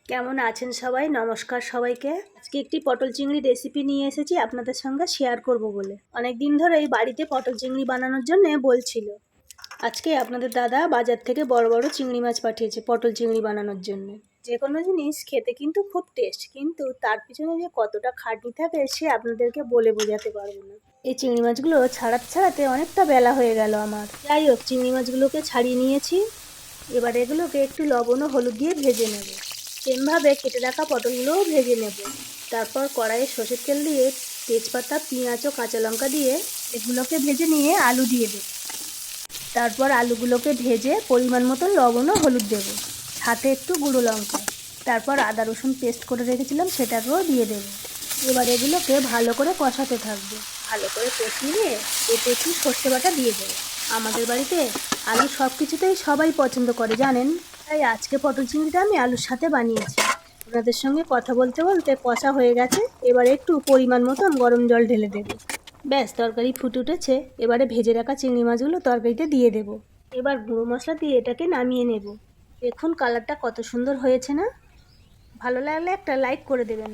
কেমন আছেন সবাই? নমস্কার সবাইকে। আজকে একটি পটল চিংড়ি রেসিপি নিয়ে এসেছি আপনাদের সঙ্গে শেয়ার করব বলে। অনেক দিন ধরেই বাড়িতে পটল চিংড়ি বানানোর জন্য বলছিল। আজকে আপনাদের দাদা বাজার থেকে বড় বড় চিংড়ি মাছ পাঠিয়েছে পটল চিংড়ি বানানোর জন্য। যে কোনো জিনিস খেতে কিন্তু খুব টেস্ট, কিন্তু তার পিছনে যে কতটা খাটনি থাকে সে আপনাদেরকে বলে বোঝাতে পারবো না। এই চিংড়ি মাছগুলো ছাড়াতে ছাড়াতে অনেকটা বেলা হয়ে গেল আমার। যাই হোক, চিংড়ি মাছগুলোকে ছাড়িয়ে নিয়েছি। এবার এগুলোকে একটু লবণ ও হলুদ দিয়ে ভেজে নেব। সেমভাবে কেটে রাখা পটলগুলোও ভেজে নেব। তারপর কড়াইয়ে সর্ষের তেল দিয়ে তেজপাতা, পেঁয়াজ ও কাঁচা লঙ্কা দিয়ে এগুলোকে ভেজে নিয়ে আলু দিয়ে দেব। তারপর আলুগুলোকে ভেজে পরিমাণ মতো লবণ ও হলুদ দেব, সাথে একটু গুঁড়ো লঙ্কা। তারপর আদা রসুন পেস্ট করে রেখেছিলাম সেটাকেও দিয়ে দেবো। এবার এগুলোকে ভালো করে কষাতে থাকবো। ভালো করে কষিয়ে নিয়ে এতে একটু সর্ষে বাটা দিয়ে দেবো। আমাদের বাড়িতে আলু সব কিছুতেই সবাই পছন্দ করে জানেন, তাই আজকে পটল চিংড়িটা আমি আলুর সাথে বানিয়েছি। আপনাদের সঙ্গে কথা বলতে বলতে কষা হয়ে গেছে। এবার একটু পরিমাণ মতন গরম জল ঢেলে দেবো। ব্যাস, তরকারি ফুটে উঠেছে। এবারে ভেজে রাখা চিংড়ি মাছগুলো তরকারিতে দিয়ে দেবো। এবার গুঁড়ো মশলা দিয়ে এটাকে নামিয়ে নেব। দেখুন কালারটা কত সুন্দর হয়েছে না? ভালো লাগলে একটা লাইক করে দেবেন।